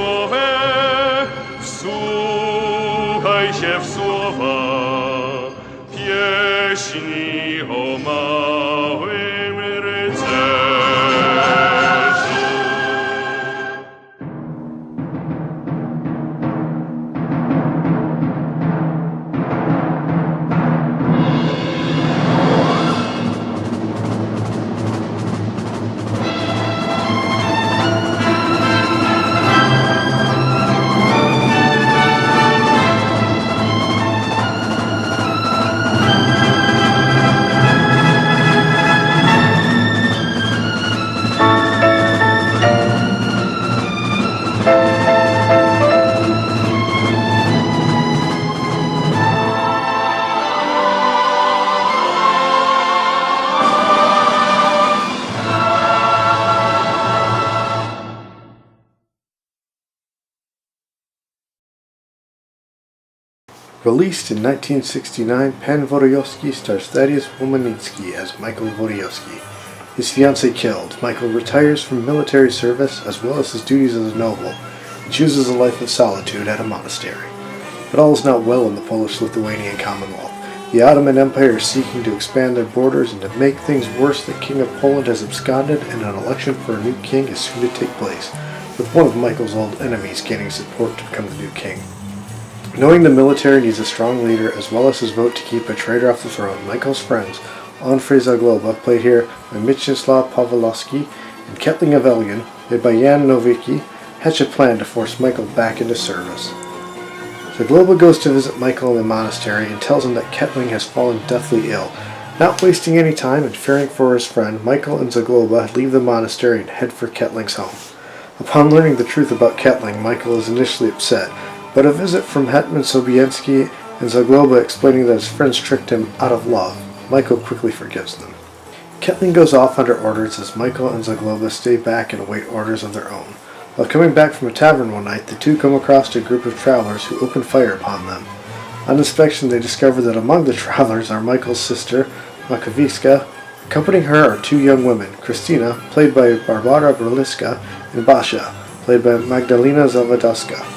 wojskowe, wsłuchaj się w słowa pieśni o małym rycerzu. Released in 1969, Pan Wolodyjowski stars Thaddeus Womanicki as Michael Wolodyjowski. His fiancée killed, Michael retires from military service as well as his duties as a noble, and chooses a life of solitude at a monastery. But all is not well in the Polish-Lithuanian Commonwealth. The Ottoman Empire is seeking to expand their borders, and to make things worse, the King of Poland has absconded, and an election for a new king is soon to take place, with one of Michael's old enemies gaining support to become the new king. Knowing the military needs a strong leader, as well as his vote to keep a traitor off the throne, Michael's friends, Andrzej Zagloba, played here by Mieczysław Pawlowski, and Ketling of Elgin, played by Jan Nowicki, hatch a plan to force Michael back into service. Zagloba goes to visit Michael in the monastery and tells him that Ketling has fallen deathly ill. Not wasting any time and fearing for his friend, Michael and Zagloba leave the monastery and head for Ketling's home. Upon learning the truth about Ketling, Michael is initially upset, but a visit from Hetman Sobieski and Zagloba explaining that his friends tricked him out of love, Michael quickly forgives them. Ketling goes off under orders as Michael and Zagloba stay back and await orders of their own. While coming back from a tavern one night, the two come across a group of travelers who open fire upon them. On inspection, they discover that among the travelers are Michael's sister, Makowiska. Accompanying her are two young women, Kristina, played by Barbara Braliska, and Basia, played by Magdalena Zawodowska.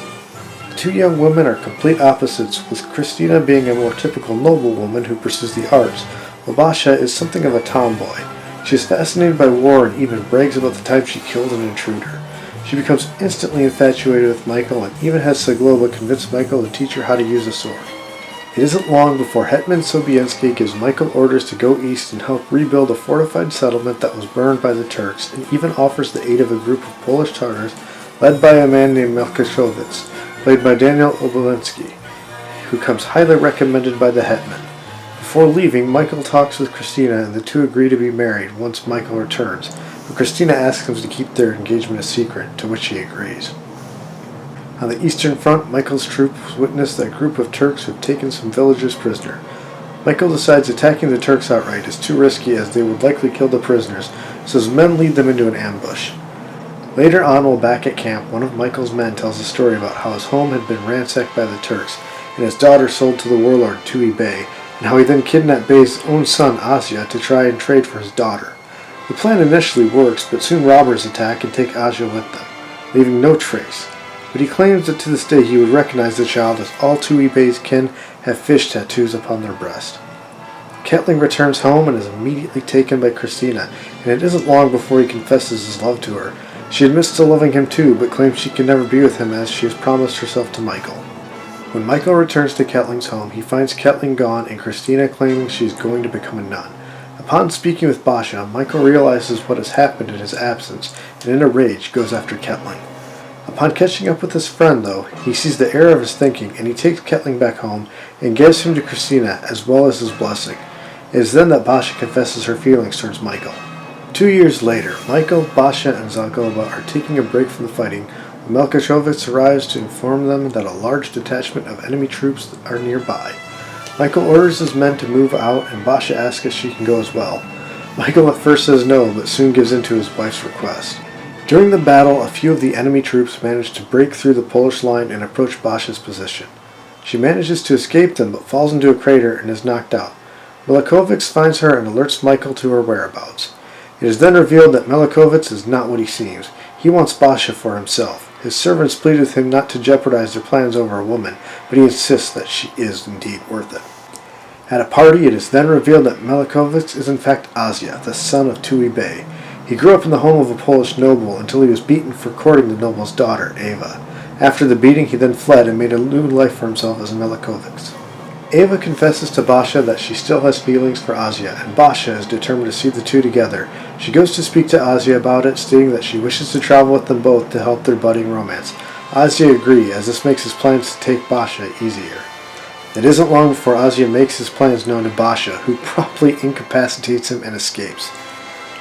The two young women are complete opposites, with Kristina being a more typical noblewoman who pursues the arts, while Basia is something of a tomboy. She is fascinated by war and even brags about the time she killed an intruder. She becomes instantly infatuated with Michael and even has Zagloba convince Michael to teach her how to use a sword. It isn't long before Hetman Sobieski gives Michael orders to go east and help rebuild a fortified settlement that was burned by the Turks, and even offers the aid of a group of Polish Tartars led by a man named Melkaszowicz, played by Daniel Obolensky, who comes highly recommended by the Hetman. Before leaving, Michael talks with Kristina and the two agree to be married once Michael returns, but Kristina asks him to keep their engagement a secret, to which he agrees. On the Eastern Front, Michael's troops witness a group of Turks who have taken some villagers prisoner. Michael decides attacking the Turks outright is too risky, as they would likely kill the prisoners, so his men lead them into an ambush. Later on, while back at camp, one of Michael's men tells a story about how his home had been ransacked by the Turks, and his daughter sold to the warlord Tui Bey, and how he then kidnapped Bey's own son Asia to try and trade for his daughter. The plan initially works, but soon robbers attack and take Asia with them, leaving no trace. But he claims that to this day he would recognize the child, as all Tui Bey's kin have fish tattoos upon their breast. Ketling returns home and is immediately taken by Kristina, and it isn't long before he confesses his love to her. She admits to loving him too, but claims she can never be with him as she has promised herself to Michael. When Michael returns to Ketling's home, he finds Ketling gone and Kristina claiming she is going to become a nun. Upon speaking with Basia, Michael realizes what has happened in his absence, and in a rage goes after Ketling. Upon catching up with his friend, though, he sees the error of his thinking, and he takes Ketling back home and gives him to Kristina as well as his blessing. It is then that Basia confesses her feelings towards Michael. 2 years later, Michael, Basia, and Zagloba are taking a break from the fighting when Melkaszowicz arrives to inform them that a large detachment of enemy troops are nearby. Michael orders his men to move out, and Basia asks if she can go as well. Michael at first says no, but soon gives in to his wife's request. During the battle, a few of the enemy troops manage to break through the Polish line and approach Basia's position. She manages to escape them, but falls into a crater and is knocked out. Melkaszowicz finds her and alerts Michael to her whereabouts. It is then revealed that Melkaszowicz is not what he seems. He wants Basia for himself. His servants plead with him not to jeopardize their plans over a woman, but he insists that she is indeed worth it. At a party, it is then revealed that Malachowicz is in fact Azia, the son of Tui Bey. He grew up in the home of a Polish noble until he was beaten for courting the noble's daughter, Eva. After the beating, he then fled and made a new life for himself as Malachowicz. Eva confesses to Basha that she still has feelings for Azia, and Basha is determined to see the two together. She goes to speak to Azia about it, stating that she wishes to travel with them both to help their budding romance. Azia agrees, as this makes his plans to take Basha easier. It isn't long before Azia makes his plans known to Basha, who promptly incapacitates him and escapes.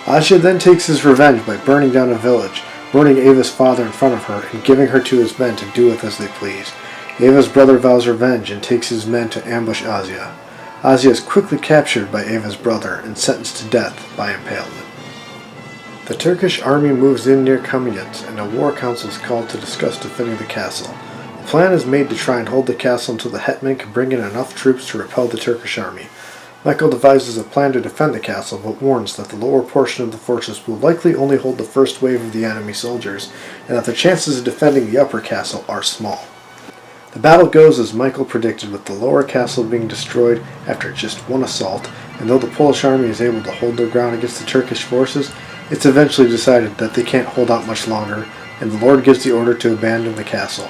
Azia then takes his revenge by burning down a village, burning Eva's father in front of her, and giving her to his men to do with as they please. Eva's brother vows revenge and takes his men to ambush Azia. Azia is quickly captured by Eva's brother and sentenced to death by impalement. The Turkish army moves in near Kamenets, and a war council is called to discuss defending the castle. The plan is made to try and hold the castle until the hetman can bring in enough troops to repel the Turkish army. Michael devises a plan to defend the castle, but warns that the lower portion of the fortress will likely only hold the first wave of the enemy soldiers, and that the chances of defending the upper castle are small. The battle goes as Michael predicted, with the lower castle being destroyed after just one assault, and though the Polish army is able to hold their ground against the Turkish forces, it's eventually decided that they can't hold out much longer, and the Lord gives the order to abandon the castle.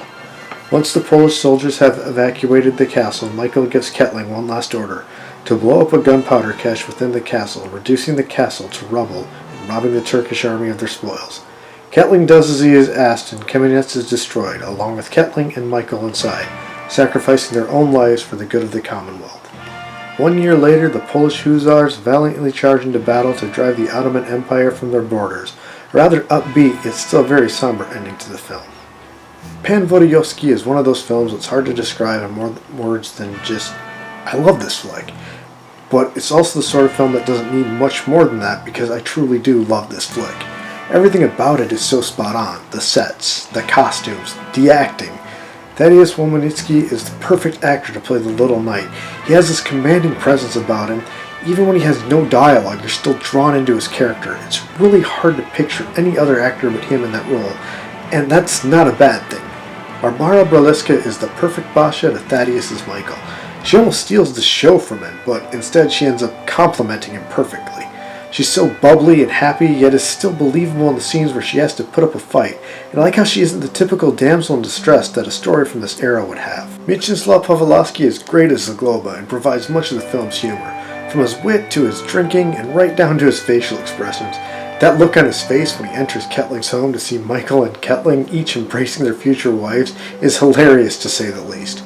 Once the Polish soldiers have evacuated the castle, Michael gives Ketling one last order, to blow up a gunpowder cache within the castle, reducing the castle to rubble and robbing the Turkish army of their spoils. Ketling does as he is asked, and Kamenets is destroyed, along with Ketling and Michael inside, sacrificing their own lives for the good of the Commonwealth. 1 year later, the Polish hussars valiantly charge into battle to drive the Ottoman Empire from their borders. A rather upbeat, yet still very somber ending to the film. Pan Wolodyjowski is one of those films that's hard to describe in more words than just, I love this flick. But it's also the sort of film that doesn't need much more than that, because I truly do love this flick. Everything about it is so spot on. The sets, the costumes, the acting. Jerzy Hoffman is the perfect actor to play the Little Knight. He has this commanding presence about him. Even when he has no dialogue, you're still drawn into his character. It's really hard to picture any other actor but him in that role, and that's not a bad thing. Barbara Braliska is the perfect Basha to Thaddeus's Michael. She almost steals the show from him, but instead she ends up complimenting him perfectly. She's so bubbly and happy, yet is still believable in the scenes where she has to put up a fight, and I like how she isn't the typical damsel in distress that a story from this era would have. Mieczysław Pawlowski is great as Zagloba and provides much of the film's humor, from his wit to his drinking and right down to his facial expressions. That look on his face when he enters Ketling's home to see Michael and Ketling each embracing their future wives is hilarious to say the least.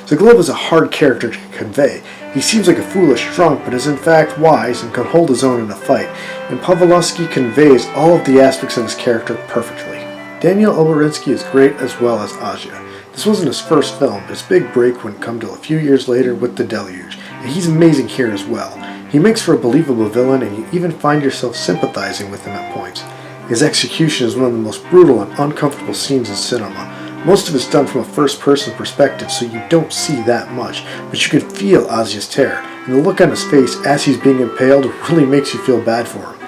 Zagloba is a hard character to convey. He seems like a foolish drunk, but is in fact wise and can hold his own in a fight, and Pawlowski conveys all of the aspects of his character perfectly. Daniel Oberinsky is great as well as Azia. This wasn't his first film, but his big break wouldn't come till a few years later with The Deluge, and he's amazing here as well. He makes for a believable villain, and you even find yourself sympathizing with him at points. His execution is one of the most brutal and uncomfortable scenes in cinema. Most of it's done from a first-person perspective, so you don't see that much, but you can feel Azia's terror, and the look on his face as he's being impaled really makes you feel bad for him.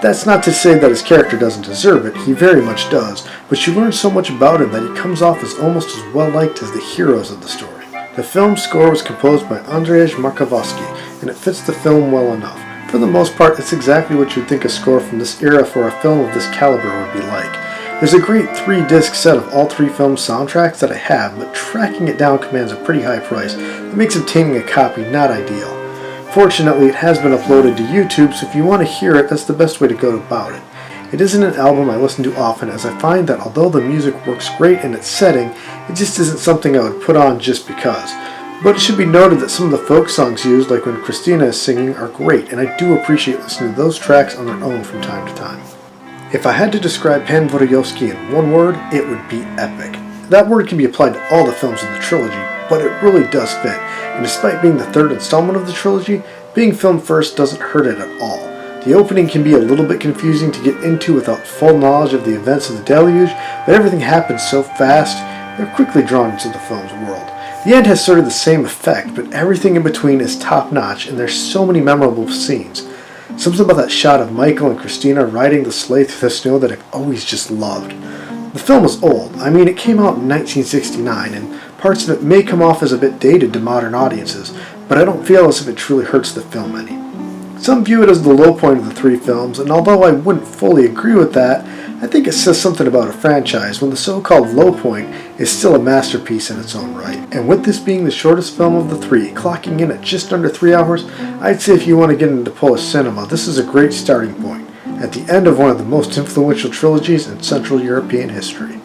That's not to say that his character doesn't deserve it, he very much does, but you learn so much about him that he comes off as almost as well-liked as the heroes of the story. The film's score was composed by Andrzej Markowski, and it fits the film well enough. For the most part, it's exactly what you'd think a score from this era for a film of this caliber would be like. There's a great 3-disc set of all 3 film soundtracks that I have, but tracking it down commands a pretty high price. It makes obtaining a copy not ideal. Fortunately, it has been uploaded to YouTube, so if you want to hear it, that's the best way to go about it. It isn't an album I listen to often, as I find that although the music works great in its setting, it just isn't something I would put on just because. But it should be noted that some of the folk songs used, like when Christina is singing, are great, and I do appreciate listening to those tracks on their own from time to time. If I had to describe Pan Wolodyjowski in one word, it would be epic. That word can be applied to all the films in the trilogy, but it really does fit, and despite being the 3rd installment of the trilogy, being filmed first doesn't hurt it at all. The opening can be a little bit confusing to get into without full knowledge of the events of the Deluge, but everything happens so fast, you're quickly drawn into the film's world. The end has sort of the same effect, but everything in between is top-notch, and there's so many memorable scenes. Something about that shot of Michael and Christina riding the sleigh through the snow that I've always just loved. The film is old. I mean, it came out in 1969, and parts of it may come off as a bit dated to modern audiences, but I don't feel as if it truly hurts the film any. Some view it as the low point of the three films, and although I wouldn't fully agree with that, I think it says something about a franchise when the so-called low point is still a masterpiece in its own right. And with this being the shortest film of the three, clocking in at just under 3 hours, I'd say if you want to get into Polish cinema, this is a great starting point, at the end of one of the most influential trilogies in Central European history.